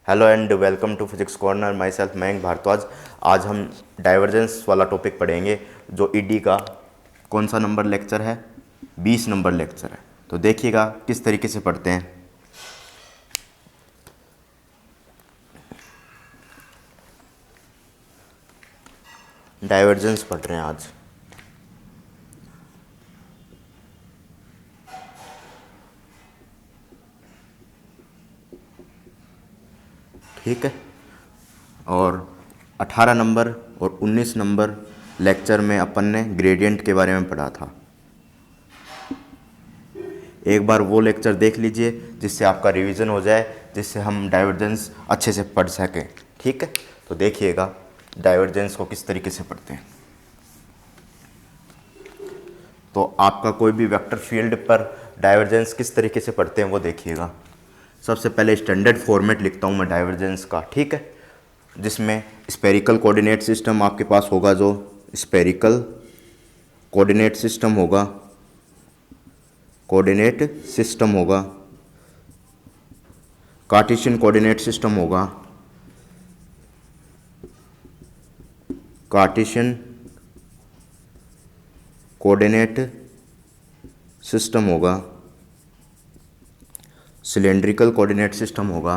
Hello and welcome to physics corner. Myself Mayank Bhardwaj. आज हम divergence वाला टॉपिक पढ़ेंगे जो ईडी का कौन सा नंबर लेक्चर है, 20 नंबर लेक्चर है। तो देखिएगा किस तरीके से पढ़ते हैं। डाइवर्जेंस पढ़ रहे हैं आज। ठीक है, और 18 नंबर और 19 नंबर लेक्चर में अपन ने ग्रेडियंट के बारे में पढ़ा था। एक बार वो लेक्चर देख लीजिए जिससे आपका रिवीजन हो जाए, जिससे हम डाइवर्जेंस अच्छे से पढ़ सकें। ठीक है, तो देखिएगा डाइवर्जेंस को किस तरीके से पढ़ते हैं। तो आपका कोई भी वेक्टर फील्ड पर डाइवर्जेंस किस तरीके से पढ़ते हैं वो देखिएगा। सबसे पहले स्टैंडर्ड फॉर्मेट लिखता हूँ मैं डाइवर्जेंस का, ठीक है, जिसमें स्पेरिकल कोऑर्डिनेट सिस्टम आपके पास होगा, जो स्पेरिकल कोऑर्डिनेट सिस्टम होगा, कोऑर्डिनेट सिस्टम होगा, कार्टेशियन कोऑर्डिनेट सिस्टम होगा, कार्टेशियन कोऑर्डिनेट सिस्टम होगा, सिलेंड्रिकल कोऑर्डिनेट सिस्टम होगा,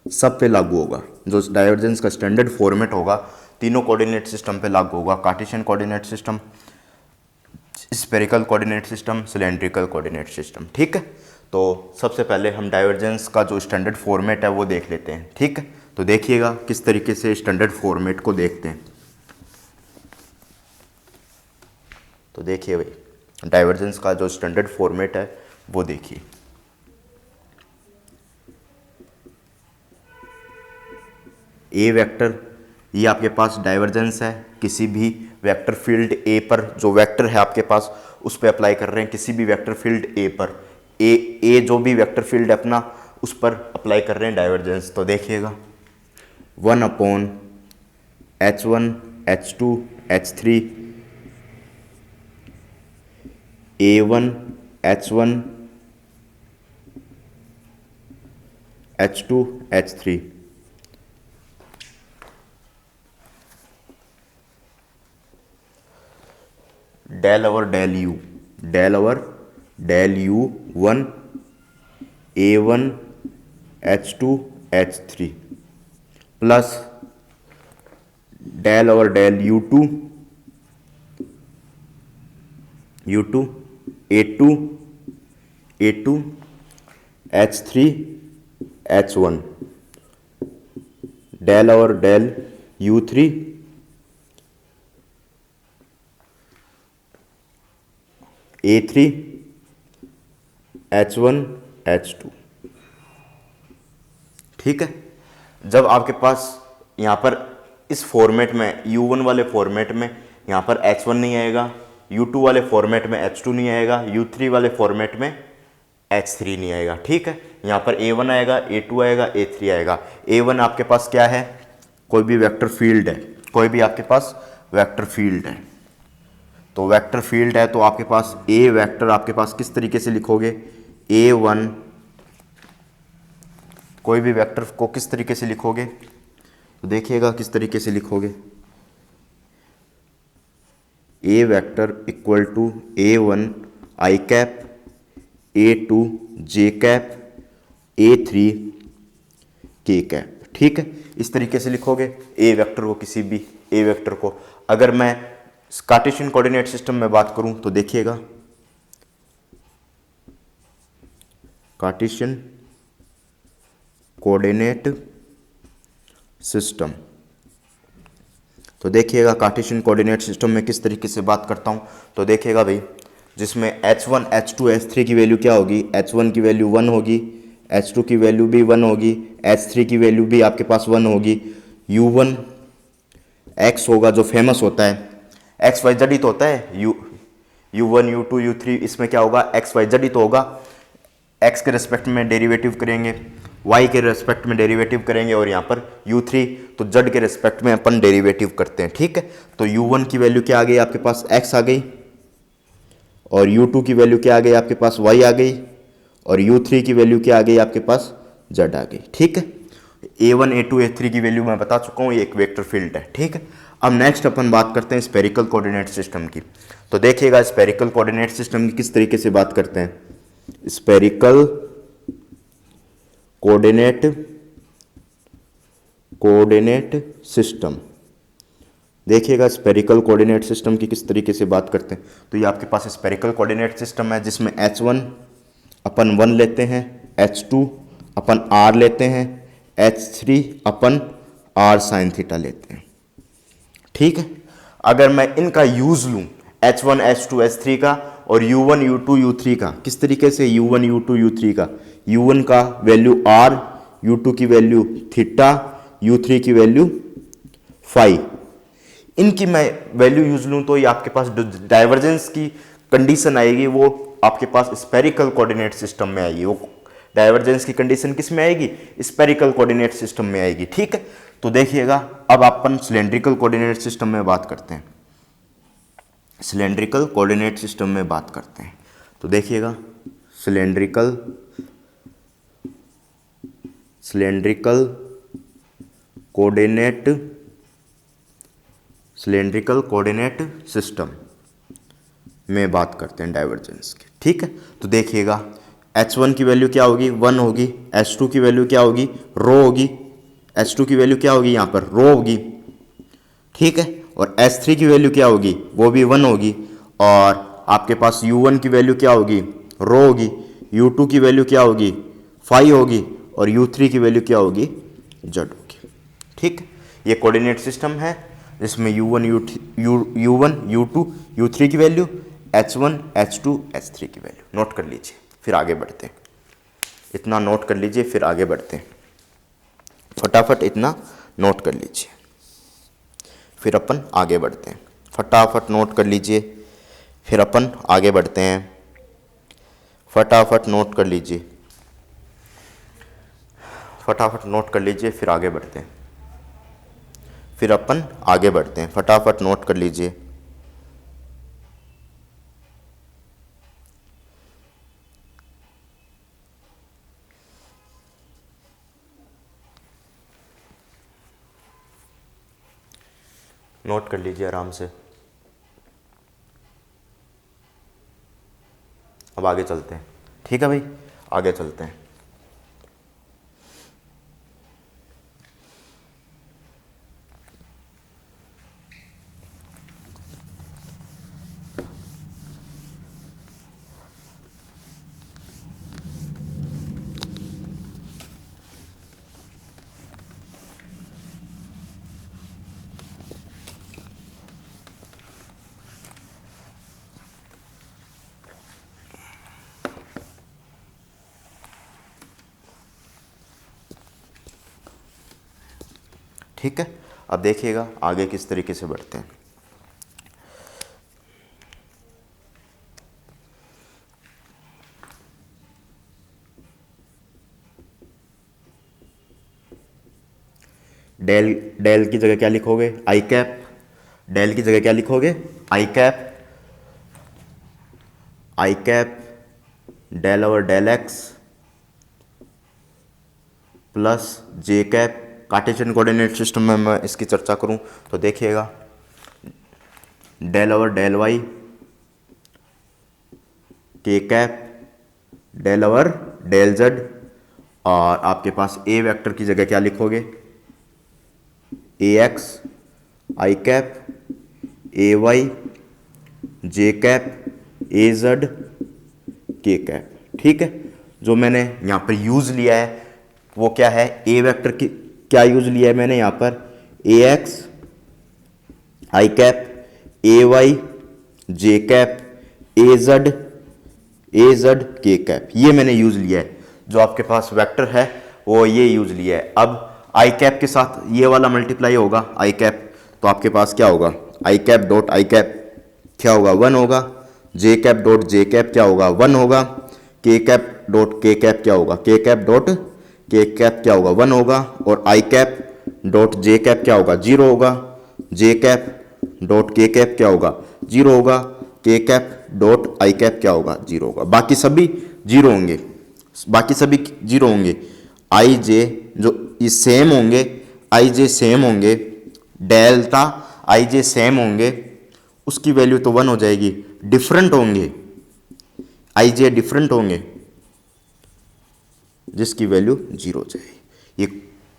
सब पे लागू होगा। जो डाइवर्जेंस का स्टैंडर्ड फॉर्मेट होगा तीनों कोऑर्डिनेट सिस्टम पे लागू होगा, Cartesian coordinate system, spherical coordinate system, cylindrical coordinate system. ठीक है, तो सबसे पहले हम डाइवर्जेंस का जो स्टैंडर्ड फॉर्मेट है वो देख लेते हैं। ठीक है, तो देखिएगा किस तरीके से स्टैंडर्ड फॉर्मेट को देखते हैं। तो देखिए भाई, डाइवर्जेंस का जो स्टैंडर्ड फॉर्मेट है वो देखिए। ए वेक्टर, ये आपके पास डाइवर्जेंस है किसी भी वेक्टर फील्ड ए पर। जो वेक्टर है आपके पास उस पर अप्लाई कर रहे हैं, किसी भी वेक्टर फील्ड ए पर। ए जो भी वेक्टर फील्ड है अपना उस पर अप्लाई कर रहे हैं डाइवर्जेंस। तो देखिएगा 1/H1 H2 H3 A1 H1 H2 H3 del over del u, del over del u 1 A1 H2 H3 plus del over del U2 A2 H3 H1 del over del U3 A3 H1 H2। ठीक है, जब आपके पास यहाँ पर इस format में U1 वाले format में यहाँ पर H1 नहीं आएगा, U2 वाले फॉर्मेट में H2 नहीं आएगा, U3 वाले फॉर्मेट में H3 नहीं आएगा। ठीक है, यहाँ पर A1 आएगा, A2 आएगा, A3 आएगा। A1 आपके पास क्या है, कोई भी वेक्टर फील्ड है, कोई भी आपके पास वेक्टर फील्ड है। तो वेक्टर फील्ड है तो आपके पास ए वेक्टर आपके पास किस तरीके से लिखोगे, A1, कोई भी वेक्टर को किस तरीके से लिखोगे, तो देखिएगा किस तरीके से लिखोगे। A vector equal to A1 I cap, A2 J cap, A3 K cap. ठीक है, इस तरीके से लिखोगे ए वेक्टर को, किसी भी ए वेक्टर को। अगर मैं कार्टेशियन कोऑर्डिनेट सिस्टम में बात करूं तो देखिएगा कार्टेशियन कोऑर्डिनेट सिस्टम। तो देखिएगा कार्टेशियन कोऑर्डिनेट सिस्टम में किस तरीके से बात करता हूं। तो देखिएगा भाई, जिसमें H1 H2 H3 की वैल्यू क्या होगी, H1 की वैल्यू 1 होगी, H2 की वैल्यू भी 1 होगी, H3 की वैल्यू भी आपके पास 1 होगी। U1 X होगा जो फेमस होता है, एक्स वाई जेड ही तो होता है। U1 U2 U3 इसमें क्या होगा, एक्स वाई जेड ही तो होगा। एक्स के रिस्पेक्ट में डेरिवेटिव करेंगे y के रेस्पेक्ट में डेरिवेटिव करेंगे और यहाँ पर u3 तो z के रेस्पेक्ट में अपन डेरिवेटिव करते हैं। ठीक है, तो u1 की वैल्यू क्या आ गई आपके पास x आ गई, और u2 की वैल्यू क्या आ गई आपके पास y आ गई, और u3 की वैल्यू क्या आ गई आपके पास z आ गई। ठीक है, a1 a2 a3 की वैल्यू मैं बता चुका हूँ, ये एक वेक्टर फील्ड है। ठीक है, अब नेक्स्ट अपन बात करते हैं स्फेरिकल कोऑर्डिनेट सिस्टम की। तो देखिएगा स्फेरिकल कोऑर्डिनेट सिस्टम की किस तरीके से बात करते हैं। स्फेरिकल कोऑर्डिनेट सिस्टम, देखिएगा स्फेरिकल कोऑर्डिनेट सिस्टम की किस तरीके से बात करते हैं। तो ये आपके पास स्फेरिकल कोऑर्डिनेट सिस्टम है जिसमें h1 अपन 1 लेते हैं, h2 अपन r लेते हैं, h3 अपन r sin थीटा लेते हैं। ठीक है, अगर मैं इनका यूज लूं h1 h2 h3 का और u1 u2 u3 का, किस तरीके से u1 u2 u3 का, u1 का वैल्यू r, u2 की वैल्यू थीटा, u3 की वैल्यू फाई, इनकी मैं वैल्यू यूज लूं तो ये आपके पास डाइवर्जेंस की कंडीशन आएगी, वो आपके पास स्फेरिकल कोऑर्डिनेट सिस्टम में आएगी। वो डाइवर्जेंस की कंडीशन किस में आएगी, स्फेरिकल कोऑर्डिनेट सिस्टम में आएगी। ठीक है, तो देखिएगा अब अपन सिलेंड्रिकल कोऑर्डिनेट सिस्टम में बात करते हैं। सिलेंड्रिकल कोऑर्डिनेट सिस्टम में बात करते हैं तो देखिएगा सिलेंड्रिकल कोऑर्डिनेट सिस्टम में बात करते हैं डाइवर्जेंस की। ठीक है, तो देखिएगा h1 की वैल्यू क्या होगी 1 होगी, h2 की वैल्यू क्या होगी रो होगी, h2 की वैल्यू क्या होगी यहाँ पर रो होगी। ठीक है, और h3 की वैल्यू क्या होगी वो भी 1 होगी, और आपके पास u1 की वैल्यू क्या होगी रो होगी, u2 की वैल्यू क्या होगी फाई होगी, और u3 की वैल्यू क्या होगी z होगी। ठीक, ये कोऑर्डिनेट सिस्टम है जिसमें u1 u2 u3 की वैल्यू, h1 h2 h3 की वैल्यू नोट कर लीजिए, फिर आगे बढ़ते हैं। इतना नोट कर लीजिए फिर आगे बढ़ते हैं, फटाफट इतना नोट कर लीजिए फिर अपन आगे बढ़ते हैं। फटाफट नोट कर लीजिए फिर अपन आगे बढ़ते हैं। फटाफट नोट कर लीजिए, फटाफट नोट कर लीजिए फिर आगे बढ़ते हैं, फिर अपन आगे बढ़ते हैं। फटाफट नोट कर लीजिए। नोट कर लीजिए आराम से। अब आगे चलते हैं। ठीक है भाई, आगे चलते हैं। ठीक है, अब देखिएगा आगे किस तरीके से बढ़ते हैं। डेल की जगह क्या लिखोगे आई कैप, डेल की जगह क्या लिखोगे i cap del over del x plus j cap. Cartesian coordinate system में मैं इसकी चर्चा करूं तो देखिएगा del over del y k cap del over del z, और आपके पास ए वेक्टर की जगह क्या लिखोगे A x i cap A y j cap A z k cap. ठीक है, जो मैंने यहाँ पर यूज लिया है वो क्या है, ए वेक्टर की क्या यूज लिया है मैंने यहाँ पर A x i cap A y j cap A z k cap, ये मैंने यूज लिया है। जो आपके पास वेक्टर है वो ये यूज लिया है। अब आई कैप के साथ ये वाला मल्टीप्लाई होगा आई कैप, तो आपके पास क्या होगा आई कैप डॉट आई कैप क्या होगा 1 होगा, जे कैप डॉट जे कैप क्या होगा 1 होगा, के कैप डॉट के कैप क्या होगा के कैप डॉट के कैप क्या होगा 1 होगा, और आई कैप डॉट जे कैप क्या होगा 0 होगा, जे कैप डॉट के कैप क्या होगा 0 होगा, के कैप डॉट आई कैप क्या होगा 0 होगा। बाकी सभी 0 होंगे, बाकी सभी 0 होंगे। आई जे जो ये सेम होंगे, आई जे सेम होंगे, डेल्टा आई जे सेम होंगे, उसकी वैल्यू तो 1 हो जाएगी। डिफरेंट होंगे, आई जे डिफरेंट होंगे, जिसकी वैल्यू 0 हो जाएगी। ये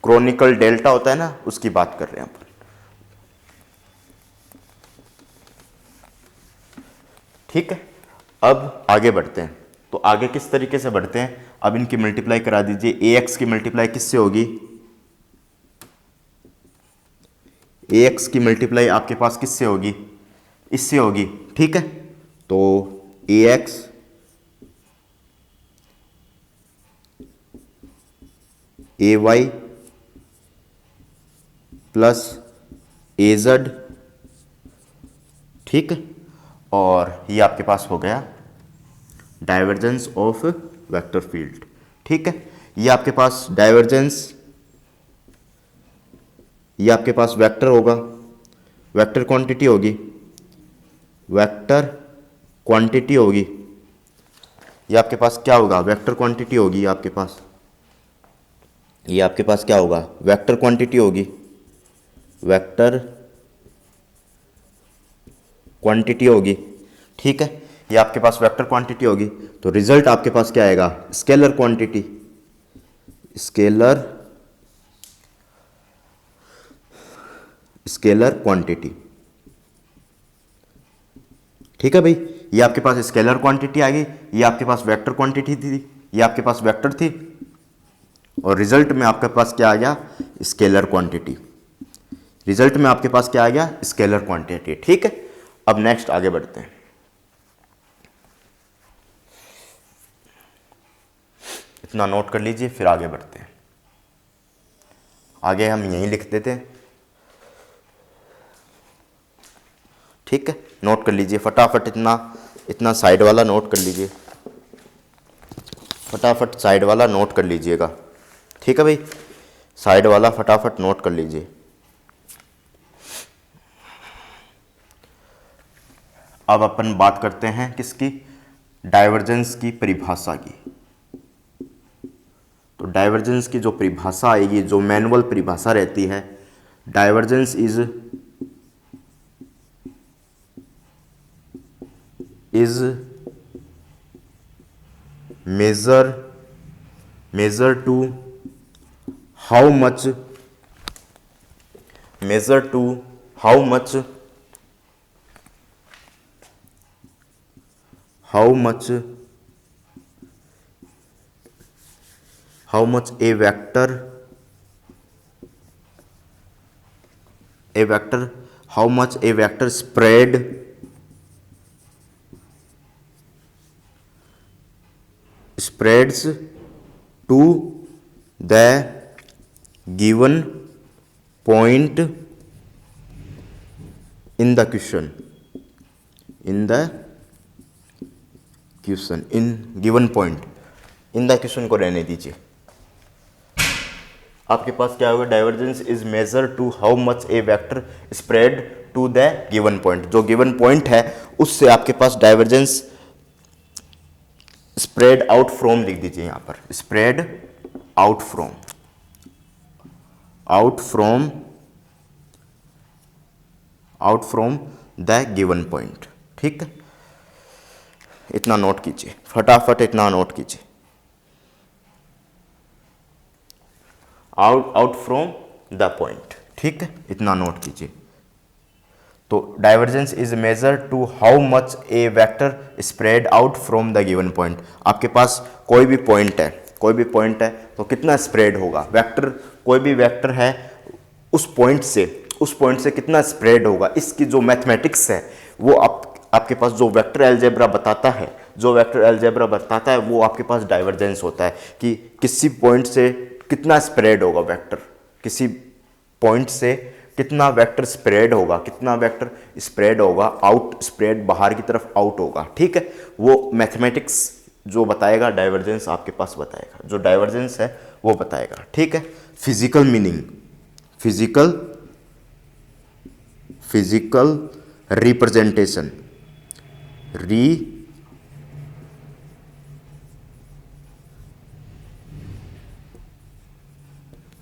क्रॉनिकल डेल्टा होता है ना, उसकी बात कर रहे हैं अपन। ठीक है, अब आगे बढ़ते हैं। तो आगे किस तरीके से बढ़ते हैं, अब इनकी मल्टीप्लाई करा दीजिए। ए एक्स की मल्टीप्लाई किससे होगी, ए एक्स की मल्टीप्लाई आपके पास किससे होगी, इससे होगी। ठीक है, तो ए एक्स ए वाई प्लस ए जेड, ठीक है, और ये आपके पास हो गया डाइवर्जेंस ऑफ वेक्टर फील्ड। ठीक है, ये आपके पास डाइवर्जेंस, ये आपके पास वेक्टर होगा, वेक्टर क्वांटिटी होगी, वेक्टर क्वांटिटी होगी। ये आपके पास क्या होगा, वेक्टर क्वांटिटी होगी। आपके पास ये आपके पास क्या होगा, वेक्टर क्वांटिटी होगी, वेक्टर क्वांटिटी होगी। ठीक है, ये आपके पास वेक्टर क्वांटिटी होगी, तो रिजल्ट आपके पास क्या आएगा, scalar quantity, scalar scalar quantity. ठीक है भाई, ये आपके पास स्केलर क्वांटिटी आ गई, ये आपके पास वेक्टर क्वांटिटी थी, ये आपके पास वेक्टर थी, और रिजल्ट में आपके पास क्या आ गया, स्केलर क्वांटिटी। रिजल्ट में आपके पास क्या आ गया, स्केलर क्वांटिटी। ठीक है, अब नेक्स्ट आगे बढ़ते हैं। इतना नोट कर लीजिए, फिर आगे बढ़ते हैं। आगे हम यहीं लिख देते हैं। ठीक है, नोट कर लीजिए फटाफट, इतना साइड वाला नोट कर लीजिए, फटाफट साइड वाला नोट कर लीजिएगा। ठीक है भाई, साइड वाला फटाफट नोट कर लीजिए। अब अपन बात करते हैं किसकी, डाइवर्जेंस की परिभाषा की। तो डाइवर्जेंस की जो परिभाषा आएगी, जो मैनुअल परिभाषा रहती है, divergence is measure to how much a vector spreads to the given point in the question, को रहने दीजिए। आपके पास क्या होगा, divergence is measure to how much a vector spread to the given point. जो गिवन पॉइंट है उससे आपके पास डाइवर्जेंस स्प्रेड आउट फ्रॉम लिख दीजिए यहां पर, spread out from the given point. ठीक है, इतना नोट कीजिए फटाफट, इतना नोट कीजिए, आउट फ्रॉम द पॉइंट। ठीक है, इतना नोट कीजिए। तो divergence is measure to how much a vector spread out from the given point. आपके पास कोई भी पॉइंट है तो कितना स्प्रेड होगा वेक्टर, कोई भी वेक्टर है उस पॉइंट से कितना स्प्रेड होगा, इसकी जो मैथमेटिक्स है वो आपके पास जो वेक्टर अलजेब्रा बताता है वो आपके पास डाइवर्जेंस होता है कि किसी पॉइंट से कितना स्प्रेड होगा वेक्टर, किसी पॉइंट से कितना वेक्टर स्प्रेड होगा, आउट स्प्रेड बाहर की तरफ आउट होगा। ठीक है, वो मैथमेटिक्स जो बताएगा डाइवर्जेंस आपके पास बताएगा। जो डाइवर्जेंस है वो बताएगा। ठीक है, physical meaning, physical representation,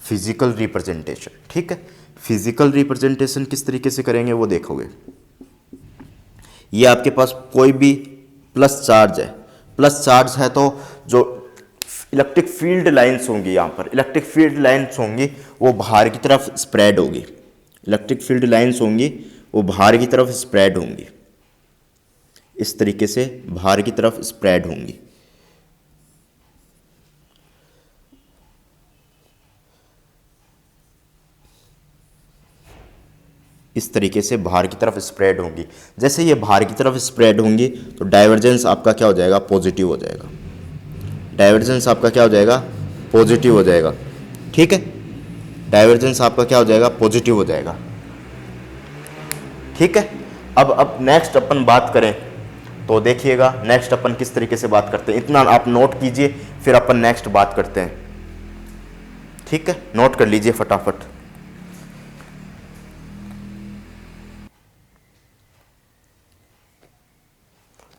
physical representation. ठीक है, फिजिकल रिप्रेजेंटेशन किस तरीके से करेंगे वो देखोगे। ये आपके पास कोई भी प्लस चार्ज है, प्लस चार्ज है तो जो इलेक्ट्रिक फील्ड लाइंस होंगी, यहाँ पर इलेक्ट्रिक फील्ड लाइंस होंगी वो बाहर की तरफ स्प्रेड होगी, इलेक्ट्रिक फील्ड लाइंस होंगी वो बाहर की तरफ स्प्रेड होंगी, इस तरीके से बाहर की तरफ स्प्रेड होंगी। इस तरीके से बाहर की तरफ स्प्रेड होंगी। जैसे ये बाहर की तरफ स्प्रेड होंगी तो डाइवर्जेंस आपका क्या हो जाएगा, पॉजिटिव हो जाएगा। डाइवर्जेंस आपका क्या हो जाएगा, पॉजिटिव हो जाएगा। ठीक है, डाइवर्जेंस आपका क्या हो जाएगा, पॉजिटिव हो जाएगा। ठीक है, अब नेक्स्ट अपन बात करें तो देखिएगा नेक्स्ट अपन किस तरीके से बात करते हैं, इतना आप नोट कीजिए, फिर अपन नेक्स्ट बात करते हैं। ठीक है, नोट कर लीजिए फटाफट।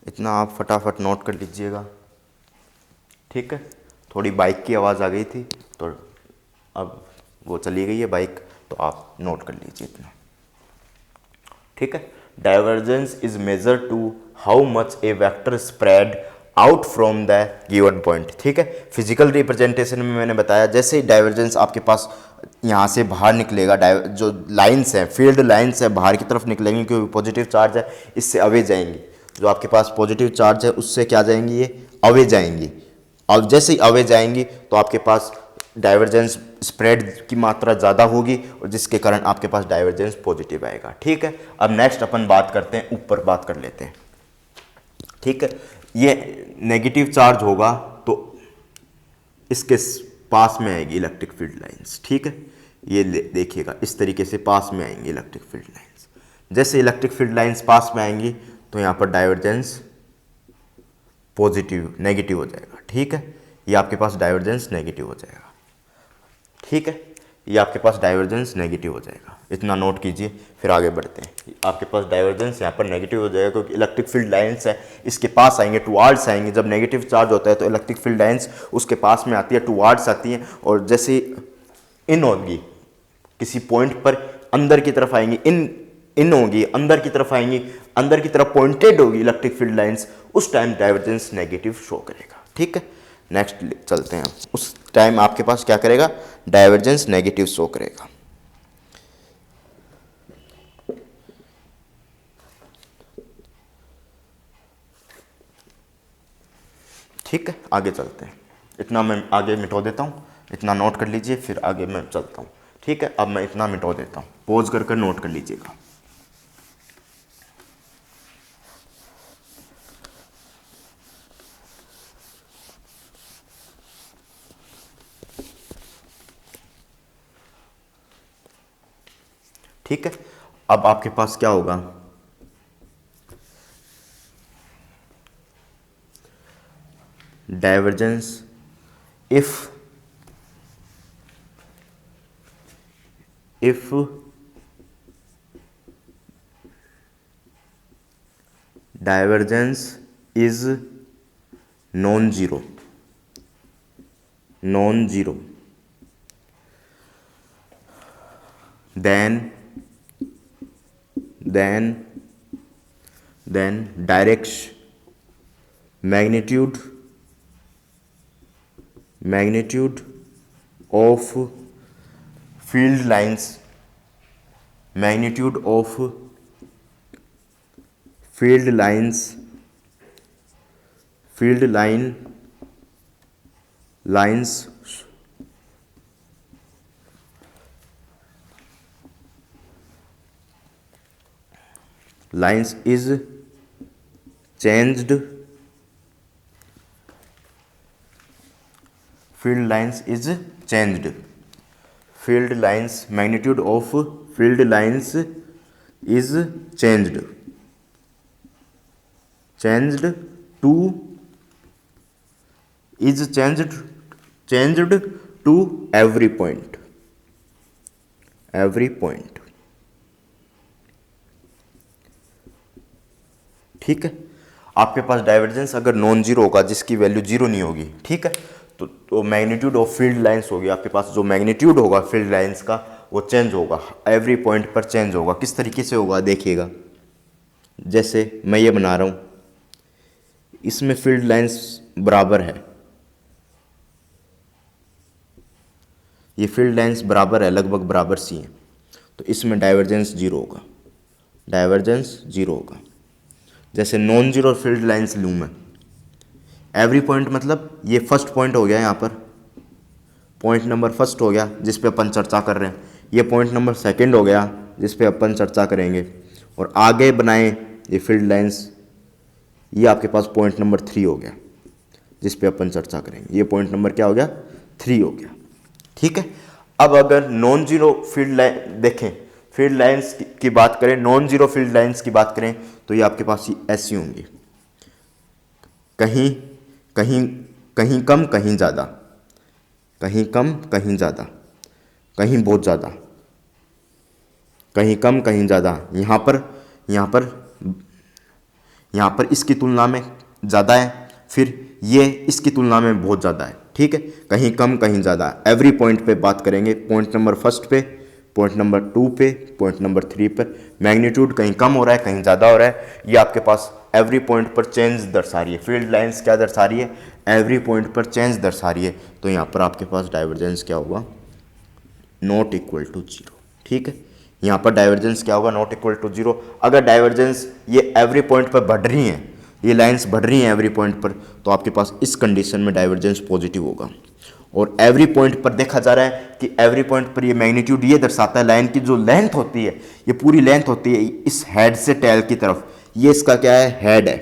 इतना आप फटाफट नोट कर लीजिएगा। ठीक है, थोड़ी बाइक की आवाज़ आ गई थी तो अब वो चली गई है बाइक, तो आप नोट कर लीजिए इतना। ठीक है, divergence is measure to how much a vector spread out from the given point. ठीक है, फिजिकल रिप्रेजेंटेशन में मैंने बताया जैसे ही डाइवर्जेंस आपके पास यहाँ से बाहर निकलेगा, जो लाइंस हैं, फील्ड लाइंस है बाहर की तरफ निकलेंगी क्योंकि पॉजिटिव चार्ज है, इससे अवे जाएंगी। जो आपके पास पॉजिटिव चार्ज है उससे क्या जाएंगी, ये अवे जाएंगी। और जैसे ही अवे जाएंगी तो आपके पास डाइवर्जेंस स्प्रेड की मात्रा ज़्यादा होगी और जिसके कारण आपके पास डाइवर्जेंस पॉजिटिव आएगा। ठीक है, अब नेक्स्ट अपन बात करते हैं, ऊपर बात कर लेते हैं। ठीक है, ये नेगेटिव चार्ज होगा तो इसके पास में आएगी इलेक्ट्रिक फील्ड लाइंस। ठीक है, ये देखिएगा इस तरीके से पास में आएंगी इलेक्ट्रिक फील्ड लाइंस। जैसे इलेक्ट्रिक फील्ड लाइंस पास में आएंगी तो यहाँ पर डाइवर्जेंस पॉजिटिव नेगेटिव हो जाएगा। ठीक है, ये आपके पास डाइवर्जेंस नेगेटिव हो जाएगा। ठीक है, ये आपके पास डाइवर्जेंस नेगेटिव हो जाएगा, इतना नोट कीजिए, फिर आगे बढ़ते हैं। आपके पास डाइवर्जेंस यहाँ पर नेगेटिव हो जाएगा क्योंकि इलेक्ट्रिक फील्ड लाइंस है इसके पास आएंगे, टुवार्ड्स आएंगे। जब नेगेटिव चार्ज होता है तो इलेक्ट्रिक फील्ड लाइंस उसके पास में आती है, टुवार्ड्स आती हैं, और जैसे इन होगी किसी पॉइंट पर अंदर की तरफ आएंगी, इन होगी अंदर की तरफ आएंगी, अंदर की तरफ पॉइंटेड होगी इलेक्ट्रिक फील्ड लाइंस, उस टाइम डाइवर्जेंस नेगेटिव शो करेगा। ठीक है, नेक्स्ट चलते हैं। उस टाइम आपके पास क्या करेगा, डाइवर्जेंस नेगेटिव शो करेगा। ठीक है, आगे चलते हैं। इतना मैं आगे मिटो देता हूँ, इतना नोट कर लीजिए, फिर आगे मैं चलता हूँ। ठीक है, अब मैं इतना मिटो देता हूँ, पॉज कर नोट कर लीजिएगा। ठीक है, अब आपके पास क्या होगा, divergence if divergence is non-zero, then direct magnitude of field lines, field lines is changed, field lines is changed, field lines magnitude of field lines is changed to to every point, every point, ठीक है। आपके पास divergence अगर non zero होगा, जिसकी value zero नहीं होगी, ठीक है, तो मैग्नीट्यूड ऑफ फील्ड लाइंस होगी, आपके पास जो मैग्नीट्यूड होगा फील्ड लाइंस का वो चेंज होगा, एवरी पॉइंट पर चेंज होगा। किस तरीके से होगा देखिएगा, जैसे मैं ये बना रहा हूँ, इसमें फील्ड लाइंस बराबर है, ये फील्ड लाइंस बराबर है, लगभग बराबर सी हैं, तो इसमें डाइवर्जेंस जीरो होगा, डाइवर्जेंस जीरो होगा। जैसे नॉन जीरो फील्ड लाइंस लूँ मैं, एवरी पॉइंट मतलब ये फर्स्ट पॉइंट हो गया, यहाँ पर पॉइंट नंबर फर्स्ट हो गया जिस पे अपन चर्चा कर रहे हैं, ये पॉइंट नंबर सेकंड हो गया जिस पे अपन चर्चा करेंगे, और आगे बनाए ये फील्ड लाइंस, ये आपके पास पॉइंट नंबर 3 हो गया जिस पे अपन चर्चा करेंगे, ये पॉइंट नंबर क्या हो गया, 3 हो गया, ठीक है। अब अगर नॉन जीरो फील्ड लाइन देखें, फील्ड लाइंस की बात करें, नॉन जीरो फील्ड लाइंस की बात करें, तो ये आपके पास ऐसी होंगी, कहीं कहीं कहीं कम कहीं ज़्यादा, कहीं कम कहीं ज़्यादा, कहीं बहुत ज़्यादा, कहीं कम कहीं ज़्यादा, यहाँ पर यहाँ पर यहाँ पर इसकी तुलना में ज़्यादा है, फिर ये इसकी तुलना में बहुत ज़्यादा है, ठीक है, कहीं कम कहीं ज़्यादा। एवरी पॉइंट पे बात करेंगे, पॉइंट नंबर फर्स्ट पे, पॉइंट नंबर 2 पे, पॉइंट नंबर 3 पर मैग्नीट्यूड कहीं कम हो रहा है कहीं ज़्यादा हो रहा है, ये आपके पास एवरी पॉइंट पर चेंज दर्शा रही है। फील्ड लाइंस क्या दर्शा रही है, एवरी पॉइंट पर चेंज दर्शा रही है, तो यहाँ पर आपके पास डाइवर्जेंस क्या होगा, नॉट इक्वल टू जीरो, ठीक है। यहाँ पर डाइवर्जेंस क्या होगा, नॉट इक्वल टू जीरो। अगर डाइवर्जेंस ये एवरी पॉइंट पर बढ़ रही हैं, ये लाइंस बढ़ रही हैं एवरी पॉइंट पर, तो आपके पास इस कंडीशन में डाइवर्जेंस पॉजिटिव होगा। और एवरी पॉइंट पर देखा जा रहा है कि एवरी पॉइंट पर ये मैग्नीट्यूड ये दर्शाता है, लाइन की जो लेंथ होती है, ये पूरी लेंथ होती है इस हेड से टेल की तरफ, ये इसका क्या है, हेड है,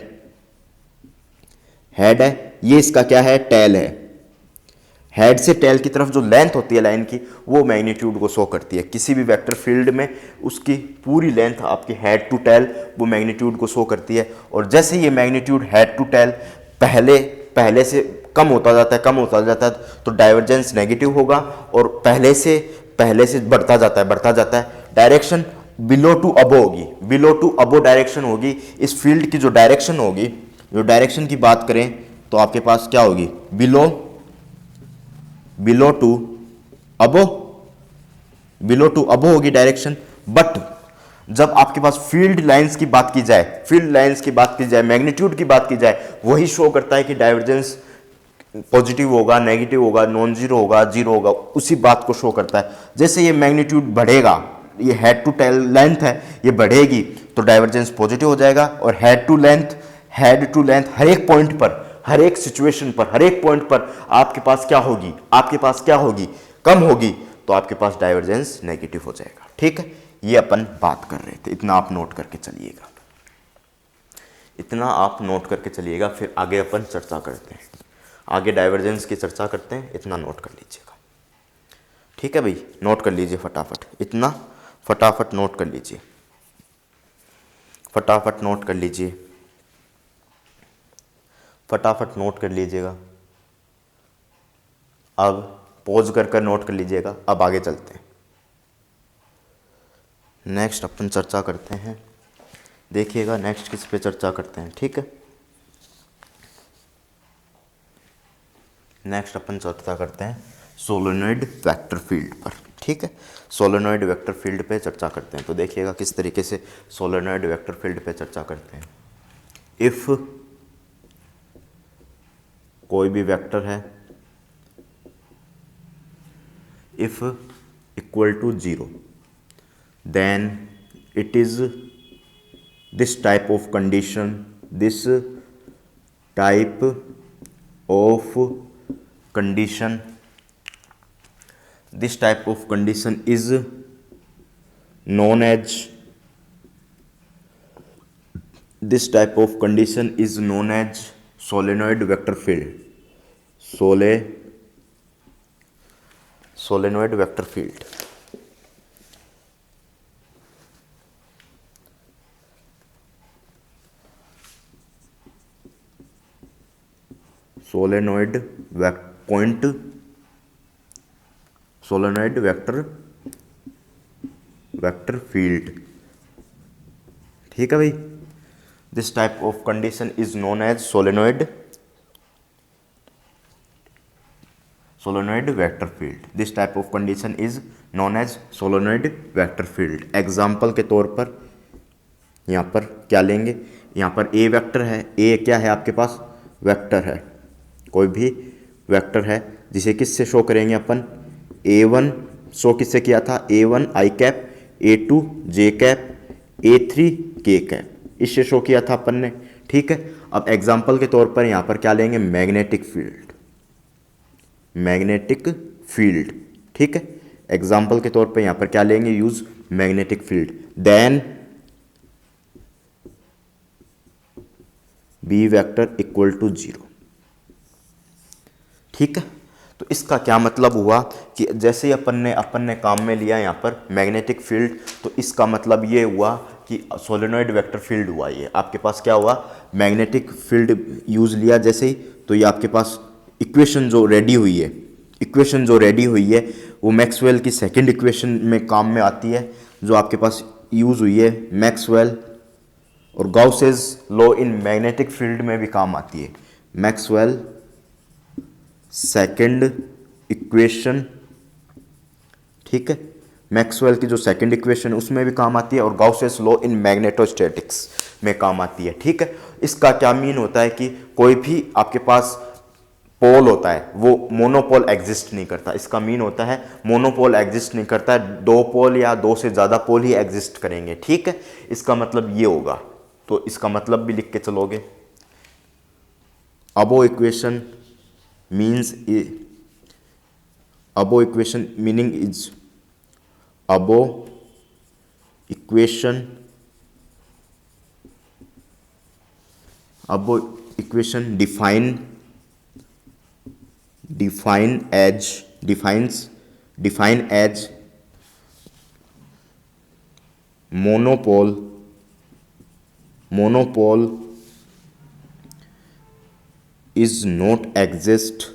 हेड है, ये इसका क्या है, टेल है। हेड से टेल की तरफ जो लेंथ होती है लाइन की, वो मैग्नीट्यूड को शो करती है। किसी भी वेक्टर फील्ड में उसकी पूरी लेंथ आपकी हेड टू टेल वो मैग्नीट्यूड को शो करती है। और जैसे ये मैग्नीट्यूड हेड टू टेल पहले से कम होता जाता है, कम होता जाता है, तो डाइवर्जेंस नेगेटिव होगा, और पहले से बढ़ता जाता है, डायरेक्शन बिलो टू अबो होगी, बिलो टू अबो डायरेक्शन होगी। इस फील्ड की जो डायरेक्शन होगी, जो डायरेक्शन की बात करें, तो आपके पास क्या होगी, below to above, below to above होगी डायरेक्शन। बट जब आपके पास फील्ड लाइंस की बात की जाए, फील्ड लाइंस की बात की जाए, मैग्नीट्यूड की बात की जाए, वही शो करता है कि डाइवर्जेंस पॉजिटिव होगा, नेगेटिव होगा, नॉन जीरो होगा, जीरो होगा, उसी बात को शो करता है। जैसे ये मैग्नीट्यूड बढ़ेगा, ये हेड टू टेल लेंथ है, ये बढ़ेगी तो डाइवर्जेंस पॉजिटिव हो जाएगा। और हेड टू लेंथ हर एक पॉइंट पर, हर एक सिचुएशन पर, हर एक पॉइंट पर आपके पास क्या होगी, कम होगी, तो आपके पास डाइवर्जेंस नेगेटिव हो जाएगा, ठीक है। ये अपन बात कर रहे थे, इतना आप नोट करके चलिएगा, इतना आप नोट करके चलिएगा, फिर आगे अपन चर्चा करते हैं, आगे डाइवर्जेंस की चर्चा करते हैं, इतना नोट कर लीजिएगा, ठीक है भाई, नोट कर लीजिए फटाफट, इतना फटाफट नोट कर लीजिए, फटाफट नोट कर लीजिए, फटाफट नोट कर लीजिएगा। अब पॉज कर नोट कर लीजिएगा। अब आगे चलते हैं, नेक्स्ट अपन चर्चा करते हैं, देखिएगा नेक्स्ट किस पे चर्चा करते हैं, ठीक है। नेक्स्ट अपन चर्चा करते हैं सोलेनॉइड वेक्टर फील्ड पर, ठीक है। सोलेनॉइड वेक्टर फील्ड पे चर्चा करते हैं, तो देखिएगा किस तरीके से सोलेनॉइड वेक्टर फील्ड पे चर्चा करते हैं। इफ कोई भी वेक्टर है, if equal to zero, then it is this type of condition, this type of condition, this type of condition is known as, this type of condition is known as solenoid vector field, solenoid vector field, solenoid point solenoid vector field. ठीक है भाई, this type of condition is known as solenoid vector field. This type of condition is known as solenoid vector field. Example के तौर पर यहाँ पर क्या लेंगे, यहाँ पर ए वेक्टर है, ए क्या है आपके पास, वेक्टर है, कोई भी वेक्टर है जिसे किससे शो करेंगे अपन, A1 शो किससे किया था, A1 आई कैप, A2 जे कैप, A3 के कैप, इससे शो किया था अपन ने। ठीक है, अब एग्जाम्पल के तौर पर यहाँ पर क्या लेंगे, मैग्नेटिक फील्ड। ठीक है, एग्जाम्पल के तौर पर यहाँ पर क्या लेंगे, use magnetic field. Then B vector equal to 0। ठीक है, तो इसका क्या मतलब हुआ कि जैसे ही अपन ने काम में लिया यहाँ पर मैग्नेटिक फील्ड, तो इसका मतलब ये हुआ कि सोलेनॉइड वेक्टर फील्ड हुआ। ये आपके पास क्या हुआ, मैग्नेटिक फील्ड यूज लिया जैसे ही, तो ये आपके पास इक्वेशन जो रेडी हुई है वो मैक्सवेल की सेकंड इक्वेशन में काम में आती है, जो आपके पास यूज हुई है मैक्सवेल और गाउसेस लॉ इन मैग्नेटिक फील्ड में भी काम आती है। मैक्सवेल सेकंड इक्वेशन, ठीक है, मैक्सवेल की जो सेकंड इक्वेशन उसमें भी काम आती है और गाउसेस लॉ इन मैग्नेटोस्टैटिक्स में काम आती है। ठीक है, इसका क्या मीन होता है कि कोई भी आपके पास पोल होता है वो मोनोपोल एग्जिस्ट नहीं करता। इसका मीन होता है मोनोपोल एग्जिस्ट नहीं करता है, दो पोल या दो से ज़्यादा पोल ही एग्जिस्ट करेंगे। ठीक है, इसका मतलब ये होगा, तो इसका मतलब भी लिख के चलोगे। अबो equation means above equation meaning is above equation define as monopole is not exist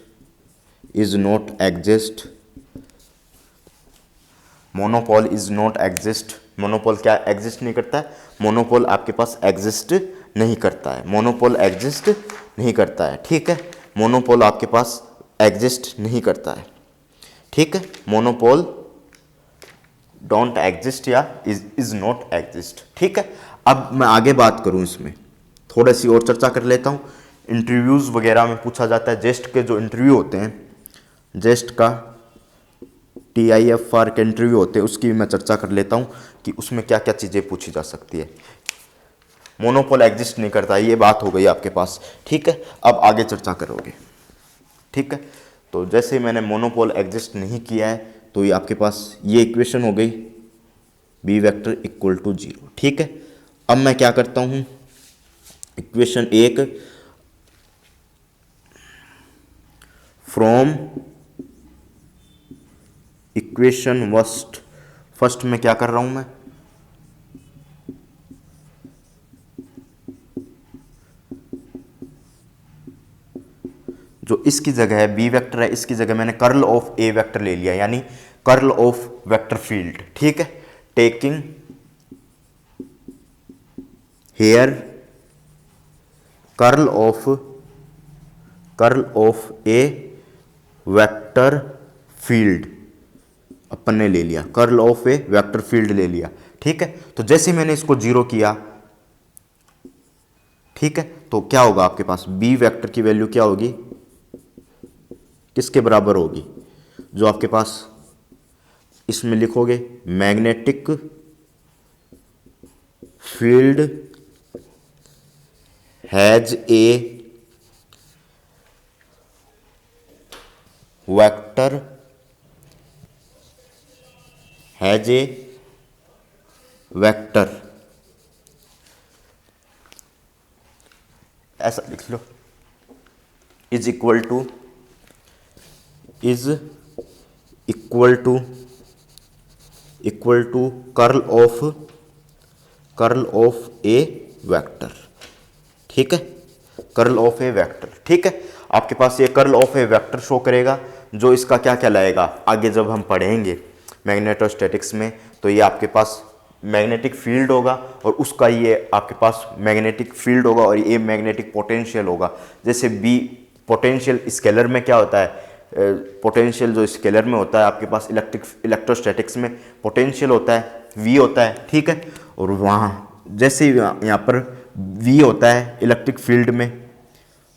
monopole is not exist. Monopole क्या एग्जिस्ट नहीं करता है, मोनोपोल आपके पास एग्जिस्ट नहीं करता है, मोनोपोल एग्जिस्ट नहीं करता है। ठीक है, मोनोपोल आपके पास एग्जिस्ट नहीं करता है। ठीक है, मोनोपोल डोंट एग्जिस्ट या इज नॉट एग्जिस्ट। ठीक है, अब मैं आगे बात करूं, इसमें थोड़ी सी और चर्चा कर लेता हूं। इंटरव्यूज़ वगैरह में पूछा जाता है, जेस्ट के जो इंटरव्यू होते हैं, जेस्ट का TIFR के इंटरव्यू होते हैं, उसकी भी मैं चर्चा कर लेता हूं कि उसमें क्या क्या चीज़ें पूछी जा सकती है। मोनोपोल एग्जिस्ट नहीं करता, ये बात हो गई आपके पास। ठीक है, अब आगे चर्चा करोगे। ठीक है, तो जैसे मैंने मोनोपोल एग्जिस्ट नहीं किया है, तो ये आपके पास ये इक्वेशन हो गई बी वेक्टर इक्वल टू 0। ठीक है, अब मैं क्या करता हूँ, इक्वेशन एक फ्रॉम इक्वेशन फर्स्ट में क्या कर रहा हूं मैं, जो इसकी जगह है बी वेक्टर है, इसकी जगह मैंने कर्ल ऑफ ए वेक्टर ले लिया, यानी कर्ल ऑफ वेक्टर फील्ड। ठीक है, taking here curl of a vector field अपन ने ले लिया, curl of a vector field ले लिया। ठीक है, तो जैसे मैंने इसको 0 किया, ठीक है, तो क्या होगा आपके पास, बी वेक्टर की वैल्यू क्या होगी, किसके बराबर होगी, जो आपके पास इसमें लिखोगे magnetic field has a vector ऐसा लिख लो, is equal to curl of a vector. ठीक है, कर्ल ऑफ ए वेक्टर। ठीक है, आपके पास ये curl of a vector show करेगा, जो इसका क्या कहलाएगा आगे जब हम पढ़ेंगे मैग्नेटोस्टैटिक्स में, तो ये आपके पास मैग्नेटिक फील्ड होगा और उसका ये आपके पास मैग्नेटिक फील्ड होगा और ये मैग्नेटिक पोटेंशियल होगा। जैसे बी पोटेंशियल स्केलर में क्या होता है, पोटेंशियल जो स्केलर में होता है आपके पास इलेक्ट्रोस्टैटिक्स में पोटेंशियल होता है वी होता है। ठीक है, और वहाँ जैसे यहाँ पर वी होता है इलेक्ट्रिक फील्ड में,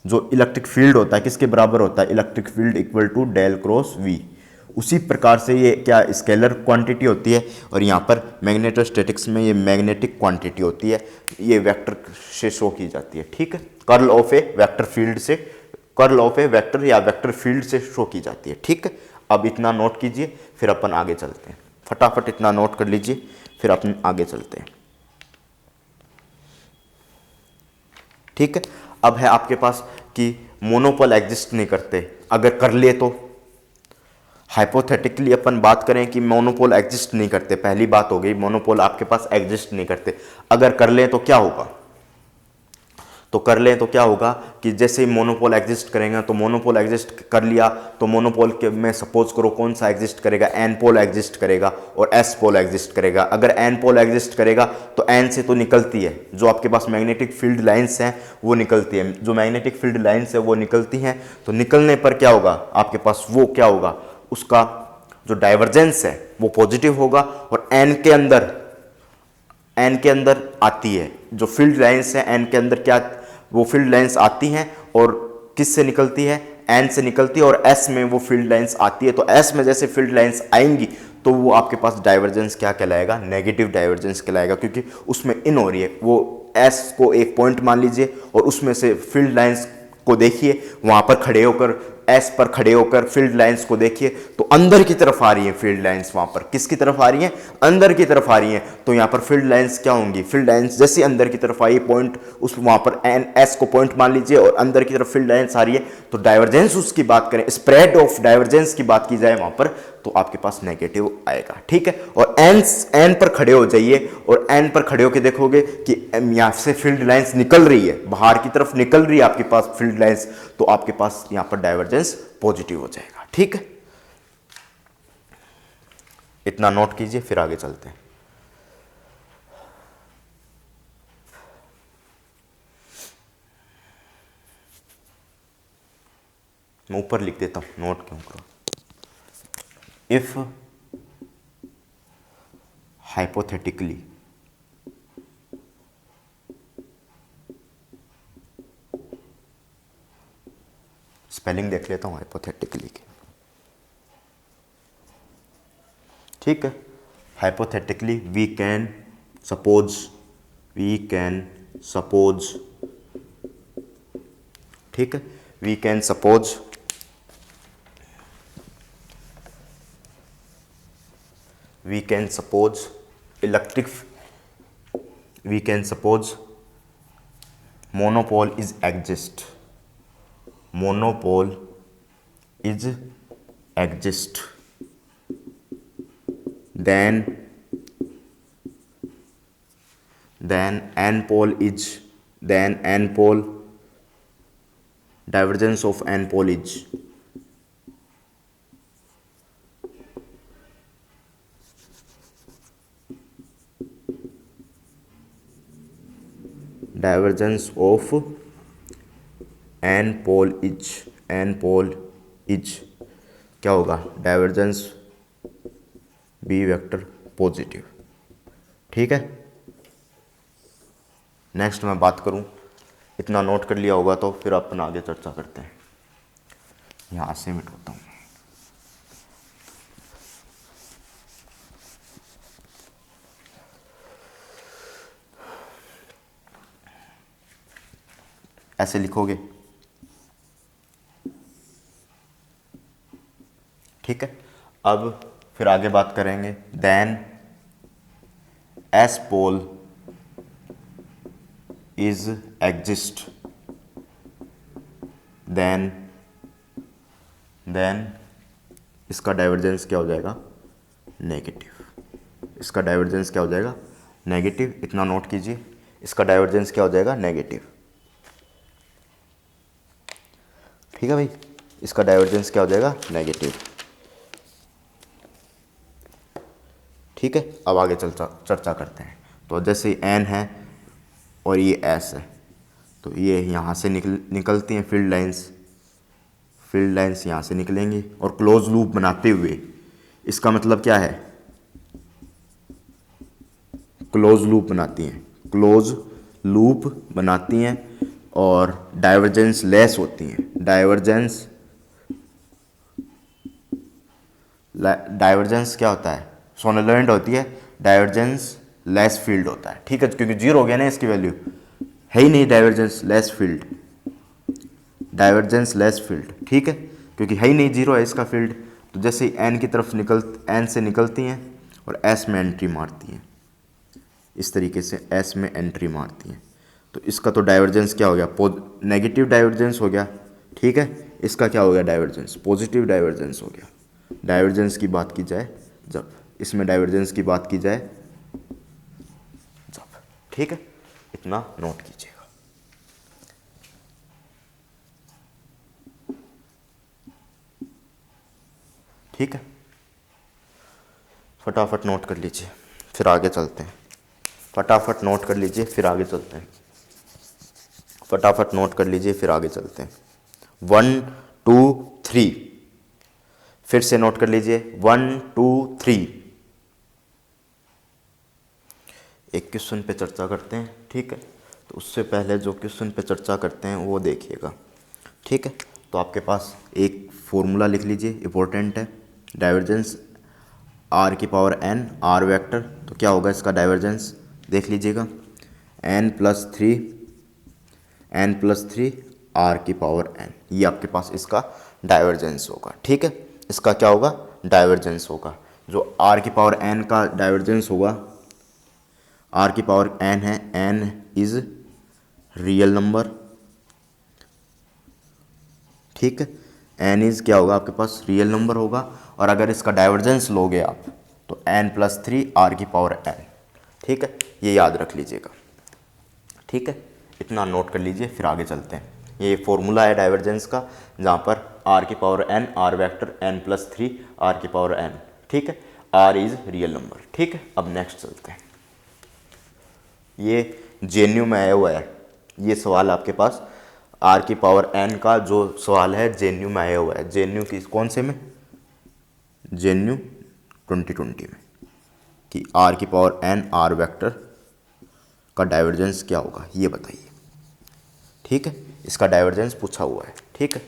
जो इलेक्ट्रिक फील्ड होता है किसके बराबर होता है, electric field equal to del cross V. उसी प्रकार से ये क्या स्केलर क्वांटिटी होती है और यहाँ पर मैग्नेटोस्टैटिक्स में ये मैग्नेटिक क्वांटिटी होती है, ये वेक्टर से शो की जाती है। ठीक है, curl of a vector field से, कर्ल ऑफ ए वेक्टर या वेक्टर फील्ड से शो की जाती है। ठीक है, अब इतना नोट कीजिए फिर अपन आगे चलते हैं, फटाफट इतना नोट कर लीजिए फिर अपन आगे चलते हैं। ठीक है, अब है आपके पास कि मोनोपोल एग्जिस्ट नहीं करते, अगर कर लिए तो हाइपोथेटिकली अपन बात करें कि मोनोपोल एग्जिस्ट नहीं करते, पहली बात हो गई मोनोपोल आपके पास एग्जिस्ट नहीं करते। अगर कर लें तो क्या होगा, तो कर लें तो क्या होगा कि जैसे ही मोनोपोल एग्जिस्ट करेंगे, तो मोनोपोल एग्जिस्ट कर लिया तो मोनोपोल के में सपोज करो कौन सा एग्जिस्ट करेगा, एन पोल एग्जिस्ट करेगा और एस पोल एग्जिस्ट करेगा। अगर एन पोल एग्जिस्ट करेगा तो एन से तो निकलती है, जो आपके पास मैग्नेटिक फील्ड लाइंस हैं वो निकलती है, जो मैग्नेटिक फील्ड लाइंस है वो निकलती हैं। तो निकलने पर क्या होगा आपके पास, वो क्या होगा, उसका जो डाइवर्जेंस है वो पॉजिटिव होगा और एन के अंदर आती है जो फील्ड लाइंस है, एन के अंदर क्या वो फील्ड लाइंस आती हैं और किस से निकलती है, एन से निकलती है और एस में वो फील्ड लाइंस आती है। तो एस में जैसे फील्ड लाइंस आएंगी तो वो आपके पास डाइवर्जेंस क्या कहलाएगा, नेगेटिव डाइवर्जेंस कहलाएगा, क्योंकि उसमें इन हो रही है। वो एस को एक पॉइंट मान लीजिए और उसमें से फील्ड लाइंस को देखिए, वहां पर खड़े होकर एस पर खड़े होकर फील्ड लाइंस को देखिए तो अंदर की तरफ आ रही है फील्ड लाइंस, वहां पर किसकी तरफ आ रही हैं, अंदर की तरफ आ रही हैं। तो यहाँ पर फील्ड लाइंस क्या होंगी, फील्ड लाइंस जैसे अंदर की तरफ आई पॉइंट उस वहां पर एन एस को पॉइंट मान लीजिए और अंदर की तरफ फील्ड लाइंस आ रही है, तो डाइवर्जेंस उसकी बात करें, स्प्रेड ऑफ डाइवर्जेंस की बात की जाए वहां पर, तो आपके पास नेगेटिव आएगा। ठीक है, और एन पर खड़े हो जाइए और एन पर खड़े होकर देखोगे कि यहां से फील्ड लाइंस निकल रही है, बाहर की तरफ निकल रही है आपके पास फील्ड लाइंस, तो आपके पास यहां पर डाइवर्जेंस पॉजिटिव हो जाएगा। ठीक है, इतना नोट कीजिए फिर आगे चलते हैं। मैं ऊपर लिख देता हूं, नोट क्यों करो। इफ hypothetically स्पेलिंग देख लेता हूं हाइपोथेटिकली की। ठीक है, हाइपोथेटिकली वी कैन सपोज, ठीक है, we can suppose monopole is exist, then n pole divergence of n pole is divergence of n pole is क्या होगा, डाइवर्जेंस बी वेक्टर पॉजिटिव। ठीक है, नेक्स्ट मैं बात करूं, इतना नोट कर लिया होगा तो फिर अपन आगे चर्चा करते हैं। यहां से मिटाता हूं। ऐसे लिखोगे। ठीक है, अब फिर आगे बात करेंगे। Then S pole is exist, देन इसका डाइवर्जेंस क्या हो जाएगा, नेगेटिव। इसका डाइवर्जेंस क्या हो जाएगा, नेगेटिव। इतना नोट कीजिए, इसका डाइवर्जेंस क्या हो जाएगा, नेगेटिव। ठीक है भाई, इसका डाइवर्जेंस क्या हो जाएगा, नेगेटिव। ठीक है, अब आगे चर्चा करते हैं। तो जैसे एन है और ये एस है, तो ये यहाँ से निकलती हैं फील्ड लाइंस यहाँ से निकलेंगी और क्लोज लूप बनाते हुए, इसका मतलब क्या है, क्लोज लूप बनाती हैं और डाइवर्जेंस लेस होती हैं। डाइवर्जेंस क्या होता है, सोलेनोइड होती है, डाइवर्जेंस लेस फील्ड होता है। ठीक है, क्योंकि जीरो हो गया ना, इसकी वैल्यू है ही नहीं, डाइवर्जेंस लेस फील्ड। ठीक है, क्योंकि है ही नहीं, जीरो है इसका फील्ड। तो जैसे एन की तरफ एन से निकलती हैं और एस में एंट्री मारती हैं, इस तरीके से एस में एंट्री मारती हैं, तो इसका तो डाइवर्जेंस क्या हो गया, नेगेटिव डाइवर्जेंस हो गया। ठीक है, इसका क्या हो गया, डाइवर्जेंस पॉजिटिव डाइवर्जेंस हो गया। डाइवर्जेंस की बात की जाए जब, इसमें डाइवर्जेंस की बात की जाए जब। ठीक है, इतना नोट कीजिएगा। ठीक है, फटाफट नोट कर लीजिए, फिर आगे चलते हैं। 1 2 3, फिर से नोट कर लीजिए, 1 2 3। एक क्वेश्चन पे चर्चा करते हैं। ठीक है, तो उससे पहले जो क्वेश्चन पे चर्चा करते हैं वो देखिएगा। ठीक है, तो आपके पास एक फॉर्मूला लिख लीजिए, इंपॉर्टेंट है, डाइवर्जेंस आर की पावर एन, आर वेक्टर, तो क्या होगा इसका डाइवर्जेंस, देख लीजिएगा, n + 3 आर की पावर n, ये आपके पास इसका डाइवर्जेंस होगा। ठीक है, इसका क्या होगा, डाइवर्जेंस होगा। जो आर की पावर n का डाइवर्जेंस होगा, आर की पावर n है, n इज रियल नंबर। ठीक है, n इज क्या होगा आपके पास, रियल नंबर होगा। और अगर इसका डाइवर्जेंस लोगे आप तो n + 3 आर की पावर n। ठीक है, ये याद रख लीजिएगा। ठीक है, इतना नोट कर लीजिए, फिर आगे चलते हैं। ये फॉर्मूला है डाइवर्जेंस का, जहाँ पर आर की power n, r vector n + 3 r की पावर n। ठीक है, r इज रियल नंबर। ठीक है, अब नेक्स्ट चलते हैं। ये जेएनयू में आया हुआ है, ये सवाल आपके पास आर की पावर n का जो सवाल है जेएनयू में आया हुआ है। जेएनयू की कौन से में, जेएनयू 2020 में, कि आर की पावर n आर वेक्टर का डाइवर्जेंस क्या होगा, ये बताइए। ठीक है, इसका डाइवर्जेंस पूछा हुआ है। ठीक है,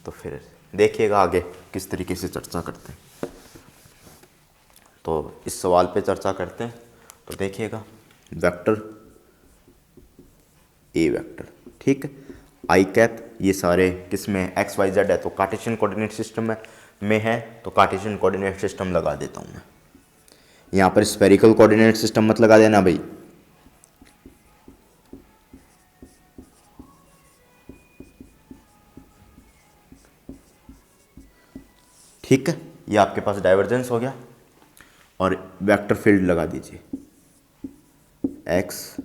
तो फिर देखिएगा आगे किस तरीके से चर्चा करते हैं। तो इस सवाल पे चर्चा करते हैं, तो देखिएगा, वेक्टर ए वेक्टर, ठीक है, आई कैप, ये सारे किस में, एक्स वाई जेड है, तो कार्टेशियन कोऑर्डिनेट सिस्टम में है, तो कार्टेशियन कोऑर्डिनेट सिस्टम लगा देता हूँ मैं। यहाँ पर स्फेरिकल कोऑर्डिनेट सिस्टम मत लगा देना भाई। ठीक है, ये आपके पास डाइवर्जेंस हो गया। और वेक्टर फील्ड लगा दीजिए, x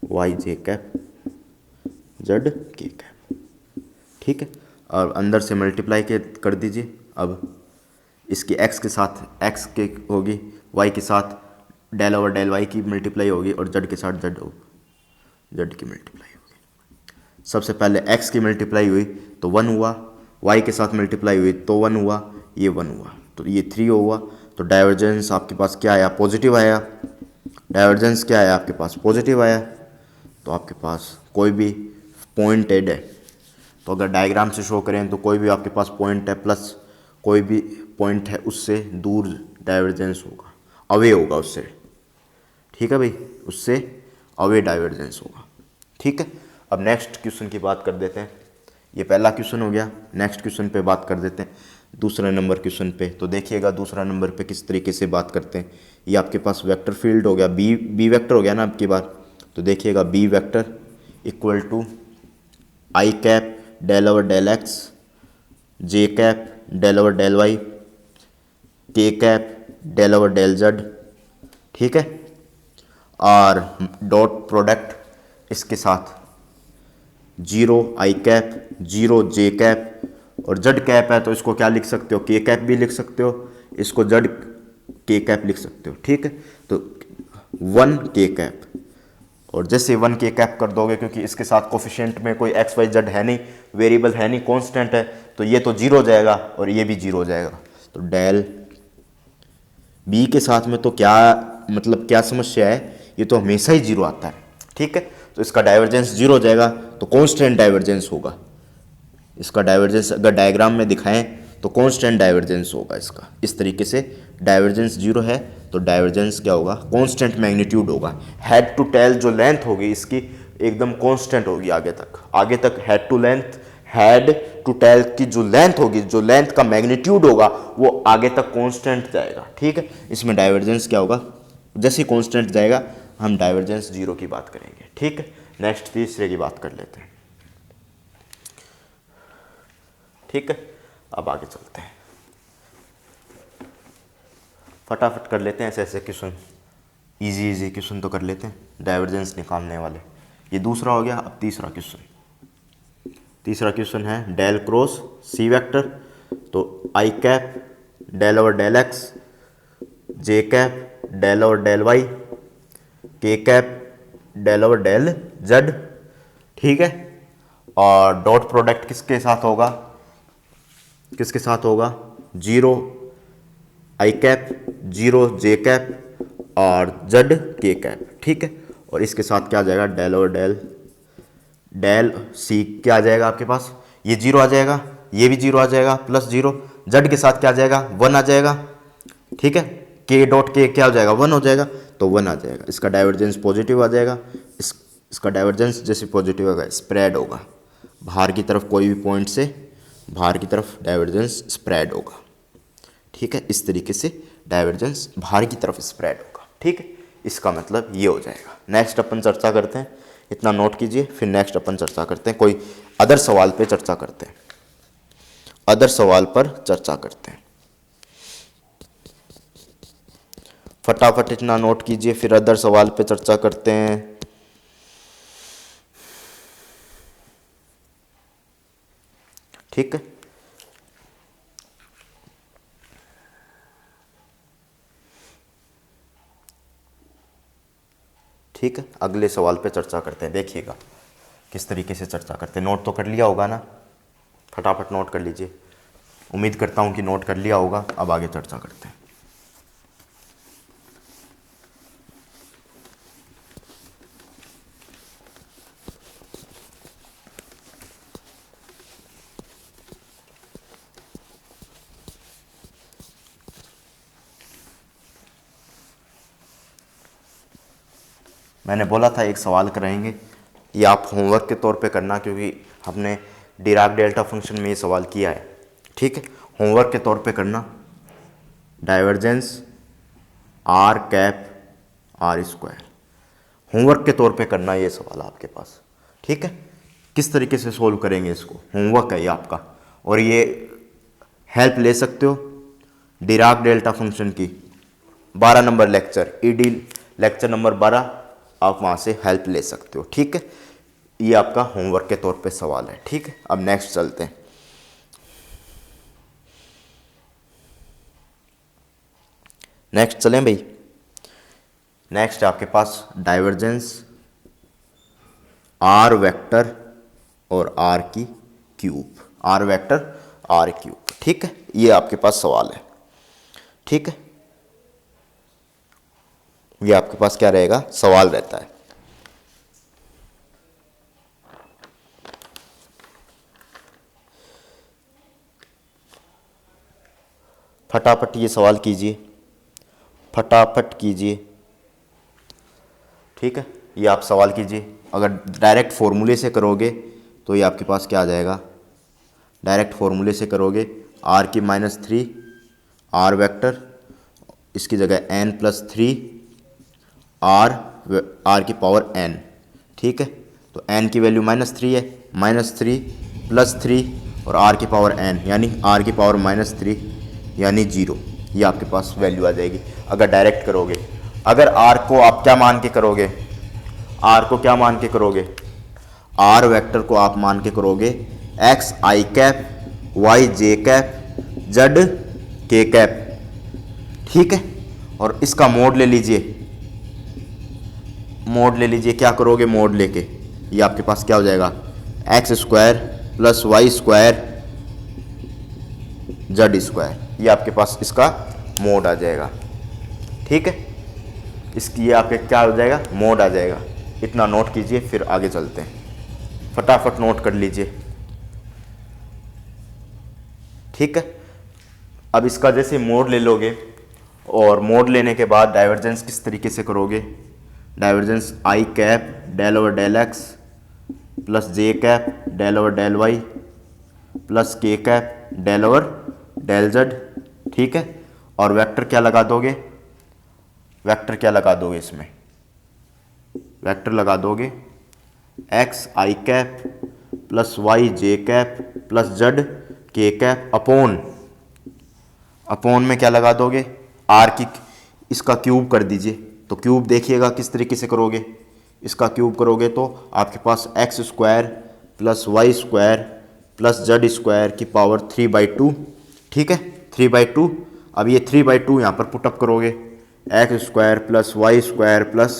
Y j cap Z k cap. ठीक है, और अंदर से मल्टीप्लाई के कर दीजिए। अब इसकी एक्स के साथ एक्स के होगी, वाई के साथ डेल ओवर डेल वाई की मल्टीप्लाई होगी, और जेड के साथ जेड की मल्टीप्लाई होगी। सबसे पहले एक्स की मल्टीप्लाई हुई तो 1 हुआ, वाई के साथ मल्टीप्लाई हुई तो 1 हुआ, ये 1 हुआ, तो ये 3 हुआ। तो डाइवर्जेंस आपके पास क्या आया, पॉजिटिव आया। डाइवर्जेंस क्या आया आपके पास, पॉजिटिव आया। तो आपके पास कोई भी पॉइंटेड है, तो अगर डायग्राम से शो करें तो कोई भी आपके पास पॉइंट है प्लस कोई भी पॉइंट है उससे दूर डाइवर्जेंस होगा, अवे होगा उससे। ठीक है भाई, उससे अवे डाइवर्जेंस होगा। ठीक है, अब नेक्स्ट क्वेश्चन की बात कर देते हैं। ये पहला क्वेश्चन हो गया, नेक्स्ट क्वेश्चन पे बात कर देते हैं, दूसरे नंबर क्वेश्चन पे। तो देखिएगा दूसरा नंबर पे किस तरीके से बात करते हैं। ये आपके पास वेक्टर फील्ड हो गया, बी वेक्टर हो गया ना आपकी बार। तो देखिएगा B vector equal to i cap del over del x, j cap del over del y, k cap del over del z. ठीक है, और डॉट प्रोडक्ट इसके साथ zero i cap, zero j cap, और जेड कैप है तो इसको क्या लिख सकते हो, के कैप भी लिख सकते हो, इसको जेड के कैप लिख सकते हो। ठीक है, तो 1 के कैप, और जैसे 1 के कैप कर दोगे, क्योंकि इसके साथ कोफिशिएंट में कोई एक्स वाई जेड है नहीं, वेरिएबल है नहीं, कांस्टेंट है, तो ये तो जीरो हो जाएगा और ये भी जीरो हो जाएगा। तो डेल बी के साथ में तो क्या मतलब क्या समस्या है, ये तो हमेशा ही जीरो आता है। ठीक है, तो इसका डाइवर्जेंस जीरो हो जाएगा, तो कांस्टेंट डाइवर्जेंस होगा इसका। डाइवर्जेंस अगर डायग्राम में दिखाएं तो कांस्टेंट डाइवर्जेंस होगा इसका। इस तरीके से डाइवर्जेंस जीरो है तो डाइवर्जेंस क्या होगा, कांस्टेंट मैग्नीट्यूड होगा। हेड टू टेल जो लेंथ होगी इसकी एकदम कांस्टेंट होगी आगे तक हेड टू टेल की जो लेंथ होगी, जो लेंथ का मैग्नीट्यूड होगा वो आगे तक कांस्टेंट जाएगा। ठीक है, इसमें डाइवर्जेंस क्या होगा, जैसे ही कांस्टेंट जाएगा हम डाइवर्जेंस जीरो की बात करेंगे। ठीक है, नेक्स्ट तीसरे की बात कर लेते हैं। ठीक है, अब आगे चलते हैं, फटाफट कर लेते हैं ऐसे ऐसे क्वेश्चन, इजी क्वेश्चन तो कर लेते हैं डाइवर्जेंस निकालने वाले। ये दूसरा हो गया। अब तीसरा क्वेश्चन है डेल क्रॉस सी वेक्टर, तो i cap del over del x, j cap del over del y, k cap del over del z. ठीक है, और डॉट प्रोडक्ट किसके साथ होगा, zero i cap, zero j cap और z k cap. ठीक है, और इसके साथ क्या आ जाएगा, डेल ओवर डेल सी क्या आ जाएगा आपके पास, ये जीरो आ जाएगा, ये भी जीरो आ जाएगा, प्लस जीरो, जेड के साथ क्या आ जाएगा, 1 आ जाएगा। ठीक है, के डॉट के क्या हो जाएगा, 1 हो जाएगा, तो 1 आ जाएगा। इसका डाइवर्जेंस पॉजिटिव आ जाएगा। इसका डाइवर्जेंस जैसे पॉजिटिव होगा स्प्रेड होगा बाहर की तरफ, कोई भी पॉइंट से बाहर की तरफ डाइवर्जेंस स्प्रेड होगा। ठीक है, इस तरीके से डाइवर्जेंस बाहर की तरफ स्प्रेड होगा। ठीक है, इसका मतलब ये हो जाएगा। नेक्स्ट अपन चर्चा करते हैं, इतना नोट कीजिए, फिर नेक्स्ट अपन चर्चा करते हैं, कोई अदर सवाल पे चर्चा करते हैं, फटाफट इतना नोट कीजिए, फिर अदर सवाल पे चर्चा करते हैं। ठीक है, ठीक है, अगले सवाल पे चर्चा करते हैं। देखिएगा किस तरीके से चर्चा करते हैं। नोट तो कर लिया होगा ना, फटाफट नोट कर लीजिए, उम्मीद करता हूं कि नोट कर लिया होगा। अब आगे चर्चा करते हैं। मैंने बोला था एक सवाल कराएंगे, ये आप होमवर्क के तौर पे करना, क्योंकि हमने डिराक डेल्टा फंक्शन में ये सवाल किया है। ठीक है, होमवर्क के तौर पे करना, divergence r cap r square, homework के तौर पे करना ये सवाल आपके पास। ठीक है, किस तरीके से सोल्व करेंगे इसको, होमवर्क है ये आपका, और ये हेल्प ले सकते हो डिराक डेल्टा फंक्शन की 12 number lecture, ED lecture number 12, आप वहाँ से हेल्प ले सकते हो। ठीक है, ये आपका होमवर्क के तौर पे सवाल है। ठीक है, अब नेक्स्ट चलते हैं। नेक्स्ट चलें भाई। नेक्स्ट आपके पास डाइवर्जेंस आर वेक्टर और आर की cube, r vector r cube. ठीक है, ये आपके पास सवाल है। ठीक है, ये आपके पास क्या रहेगा, सवाल रहता है। फटाफट ये सवाल कीजिए, फटाफट कीजिए। ठीक है, ये आप सवाल कीजिए। अगर डायरेक्ट फॉर्मूले से करोगे तो ये आपके पास क्या आ जाएगा, डायरेक्ट फॉर्मूले से करोगे आर की -3 आर वेक्टर, इसकी जगह n+3 आर की पावर n। ठीक है, तो n की वैल्यू -3 है, -3 + 3 और आर की पावर n, यानी आर की पावर -3 यानी 0। ये आपके पास वैल्यू आ जाएगी अगर डायरेक्ट करोगे। अगर आर को आप क्या मान के करोगे, आर को क्या मान के करोगे, आर वेक्टर को आप मान के करोगे x i cap, Y j cap, Z k cap, ठीक है। और इसका मोड ले लीजिए, मोड ले लीजिए, क्या करोगे मोड लेके, ये आपके पास क्या हो जाएगा, x square plus y square z square, ये आपके पास इसका मोड आ जाएगा, ठीक है। इसकी ये आपके क्या हो जाएगा, मोड आ जाएगा। इतना नोट कीजिए, फिर आगे चलते हैं, फटाफट नोट कर लीजिए, ठीक है। अब इसका जैसे मोड ले लोगे, और मोड लेने के बाद डाइवर्जेंस किस तरीके से करोगे, divergence i cap del over del x plus j cap del over del y plus k cap del over del z, ठीक है। और वेक्टर क्या लगा दोगे, वेक्टर क्या लगा दोगे इसमें, वेक्टर लगा दोगे x i cap plus y j cap plus z k cap upon, upon में क्या लगा दोगे, आर की, इसका क्यूब कर दीजिए। तो क्यूब देखिएगा किस तरीके से करोगे, इसका क्यूब करोगे तो आपके पास x square plus y square plus z square की पावर 3/2, ठीक है, 3/2। अब ये 3/2 यहाँ पर पुटअप करोगे, x square plus y square plus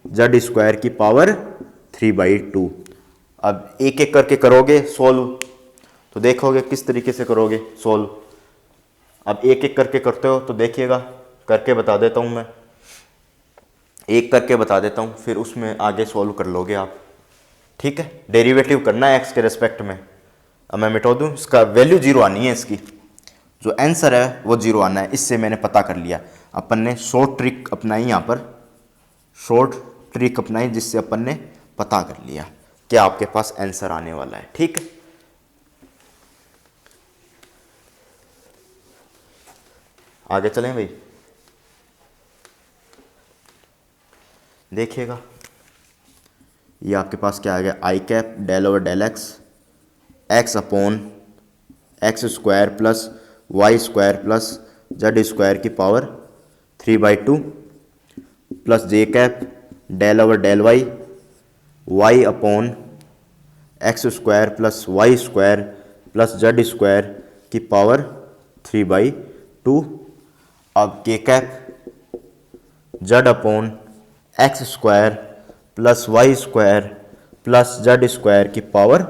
z square की पावर 3/2। अब एक एक करके करोगे सोल्व, तो देखोगे किस तरीके से करोगे सोल्व। अब एक एक करके करते हो तो देखिएगा, करके बता देता हूँ मैं, एक करके बता देता हूँ, फिर उसमें आगे सॉल्व कर लोगे आप, ठीक है। डेरिवेटिव करना है एक्स के रेस्पेक्ट में। अब मैं मिटा दूँ, इसका वैल्यू जीरो आनी है, इसकी जो आंसर है वो जीरो आना है। इससे मैंने पता कर लिया, अपन ने शॉर्ट ट्रिक अपनाई, यहाँ पर शॉर्ट ट्रिक अपनाई, जिससे अपन ने पता कर लिया क्या आपके पास आंसर आने वाला है, ठीक है। आगे चलें भाई, देखिएगा ये आपके पास क्या आ गया, i cap del over del x, x upon x square plus y square plus z square की power 3/2 plus j cap del over del y, y upon x square plus y square plus z square की power 3/2। अब k cap z upon x square plus y square plus z square की power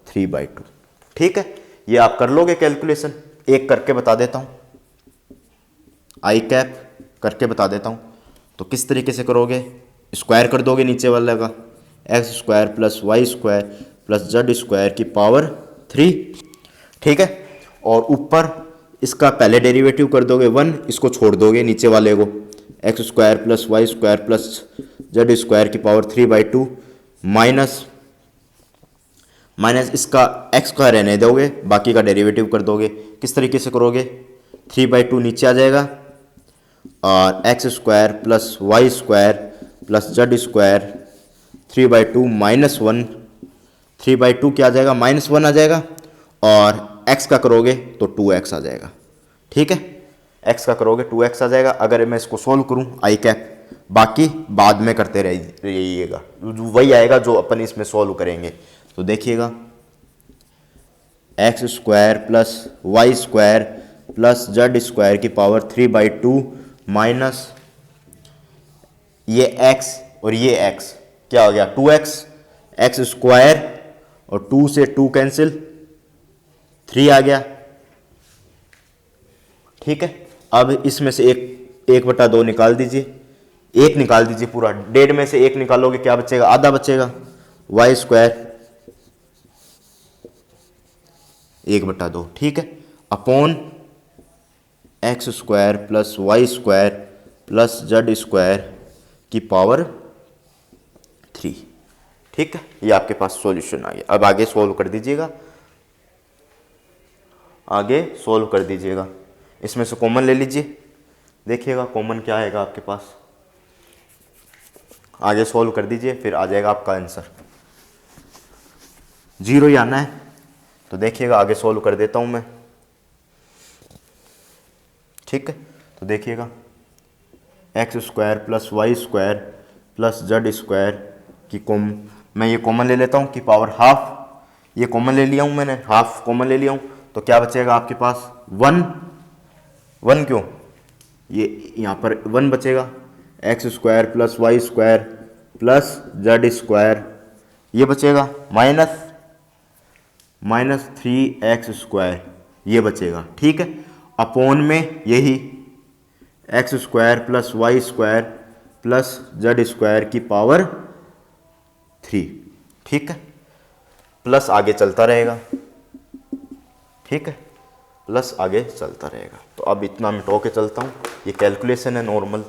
3/2, ठीक है। ये आप कर लोगे calculation, एक करके बता देता हूँ, आई कैप करके बता देता हूँ। तो किस तरीके से करोगे, स्क्वायर कर दोगे नीचे वाले का, x square plus y square plus z square की पावर 3, ठीक है। और ऊपर इसका पहले डेरिवेटिव कर दोगे 1, इसको छोड़ दोगे नीचे वाले को, x square plus y square plus z square की पावर 3/2 माइनस माइनस इसका एक्स का रहने दोगे, बाकी का डेरिवेटिव कर दोगे। किस तरीके से करोगे, 3/2 नीचे आ जाएगा और x square plus y square plus z square 3/2 -1, 3/2 क्या आ जाएगा, -1 आ जाएगा। और x का करोगे तो 2x आ जाएगा, ठीक है। x का करोगे 2x आ जाएगा। अगर मैं इसको सोल्व करूं आई कैप, बाकी बाद में करते रहिएगा, वही आएगा जो अपन इसमें सोल्व करेंगे। तो देखिएगा x square plus y square plus z square की पावर 3/2 माइनस ये x और ये x क्या हो गया 2x, एक्स स्क्वायर और 2 से 2 कैंसिल, 3 आ गया, ठीक है। अब इसमें से 1/2 निकाल दीजिए, 1 निकाल दीजिए पूरा, 1.5 में से 1 निकालोगे क्या बचेगा, आधा बचेगा, वाई स्क्वायर 1/2, ठीक है, upon x square plus y square plus z square की पावर 3, ठीक है। ये आपके पास सॉल्यूशन आ गया। अब आगे सोल्व कर दीजिएगा, आगे सोल्व कर दीजिएगा। इसमें से कॉमन ले लीजिए, देखिएगा कॉमन क्या आएगा आपके पास, आगे सोल्व कर दीजिए, फिर आ जाएगा आपका आंसर, 0 ही आना है। तो देखिएगा आगे सोल्व कर देता हूं मैं, ठीक है। तो देखिएगा x square plus y square plus z square की मैं ये कॉमन ले लेता हूँ कि पावर हाफ, ये कॉमन ले लिया हूँ मैंने, हाफ कॉमन ले लिया हूँ, तो क्या बचेगा आपके पास 1, 1 क्यों, ये यहाँ पर 1 बचेगा, x square plus y square plus z square, ये बचेगा माइनस 3x स्क्वायर, ये बचेगा। ठीक है, अपोन में यही x square plus y square plus z square की पावर 3। ठीक है, प्लस आगे चलता रहेगा। ठीक है, प्लस आगे चलता रहेगा। तो अब इतना मिटो के चलता हूँ, ये कैलकुलेशन है, नॉर्मल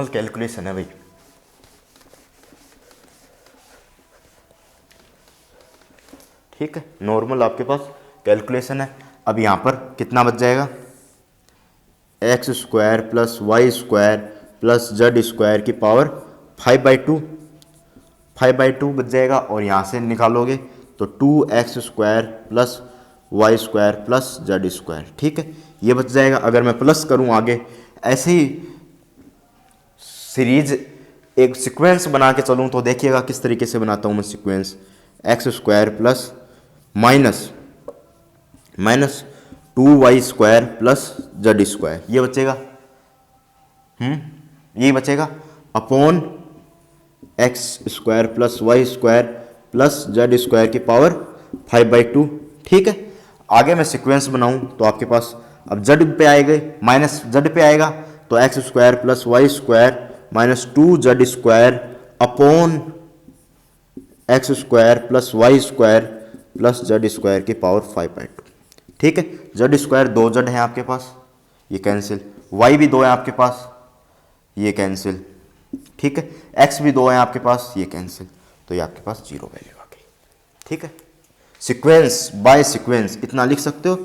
कैलकुलेशन है भाई। ठीक है, नॉर्मल आपके पास कैलकुलेशन है। अब यहाँ पर कितना बच जाएगा, x square plus y square plus z square की पावर 5/2 बच जाएगा। और यहाँ से निकालोगे तो 2x square plus y square plus z square. ठीक है, ये बच जाएगा। अगर मैं प्लस करूँ आगे, ऐसे ही सीरीज एक सीक्वेंस बना के चलूँ तो देखिएगा किस तरीके से बनाता हूँ मैं sequence, x square plus minus 2y square plus z square, ये बचेगा, ये बचेगा upon x square plus y square plus z square की पावर 5/2। ठीक है, आगे मैं सीक्वेंस बनाऊं तो आपके पास अब जेड पे आएगा, माइनस जेड पे आएगा तो x square plus y square minus 2z square upon x square plus y square plus z square की पावर 5/2। ठीक है, जेड स्क्वायर 2z है आपके पास, ये कैंसिल, वाई भी 2 है आपके पास, ये कैंसिल। ठीक है, एक्स भी 2 है आपके पास, ये कैंसिल, तो ये आपके पास 0 वैल्यू आ गई। ठीक है, सीक्वेंस बाय सीक्वेंस इतना लिख सकते हो,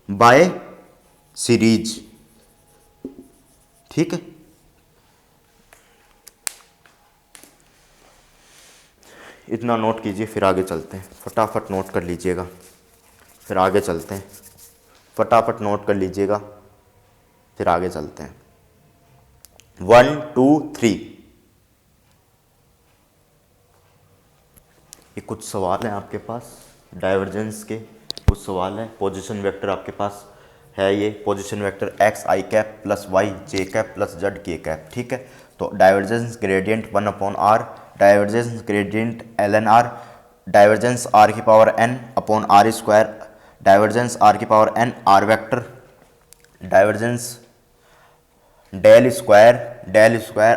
बाय सीरीज। ठीक है, इतना नोट कीजिए, फिर आगे चलते हैं। फटाफट नोट कर लीजिएगा, फिर आगे चलते हैं। फटाफट नोट कर लीजिएगा, फिर आगे चलते हैं। 1 2 3, ये कुछ सवाल हैं आपके पास डाइवर्जेंस के, कुछ सवाल है। पोजीशन वेक्टर आपके पास है, ये position vector x i cap plus y j cap plus z k cap. ठीक है, तो divergence gradient 1/r, divergence gradient ln r, divergence r की power n upon r square, divergence r की power n r vector, divergence del square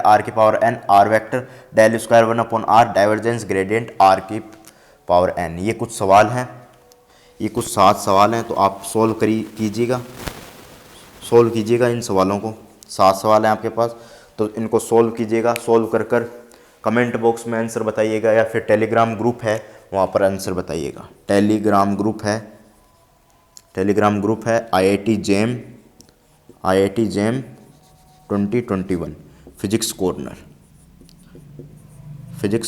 r की power n r vector, del square 1/r, divergence gradient r की power n। ये कुछ सवाल हैं, ये कुछ 7 सवाल हैं, तो आप सोल्व कीजिएगा इन सवालों को। 7 सवाल हैं आपके पास, तो इनको सोल्व कीजिएगा। सोल्व कर कमेंट बॉक्स में आंसर बताइएगा, या फिर टेलीग्राम ग्रुप है वहाँ पर आंसर बताइएगा। टेलीग्राम ग्रुप है IIT जैम 2021 फिजिक्स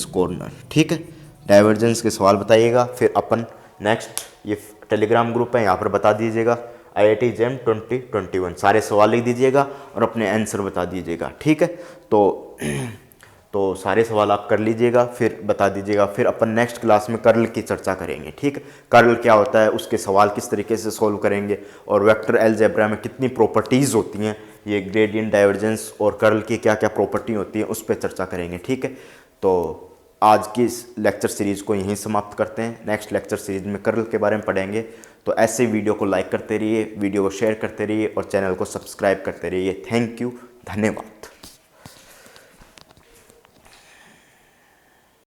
कॉर्नर। ठीक है, डाइवर्जेंस के सवाल बताइएगा, फिर अपन नेक्स्ट, ये टेलीग्राम ग्रुप है यहाँ पर बता दीजिएगा IIT जैम 2021, सारे सवाल लिख दीजिएगा और अपने आंसर बता दीजिएगा। ठीक है, तो सारे सवाल आप कर लीजिएगा, फिर बता दीजिएगा। फिर अपन नेक्स्ट क्लास में कर्ल की चर्चा करेंगे। ठीक है, कर्ल क्या होता है, उसके सवाल किस तरीके से सोल्व करेंगे, और वेक्टर अलजेब्रा में कितनी प्रॉपर्टीज़ होती हैं, ये ग्रेडियंट, डाइवर्जेंस और कर्ल की क्या क्या प्रॉपर्टी होती है, उस पर चर्चा करेंगे। ठीक है, तो आज की इस लेक्चर सीरीज़ को यहीं समाप्त करते हैं। नेक्स्ट लेक्चर सीरीज़ में कर्ल के बारे में पढ़ेंगे। तो ऐसे वीडियो को लाइक करते रहिए, वीडियो को शेयर करते रहिए और चैनल को सब्सक्राइब करते रहिए। थैंक यू, धन्यवाद।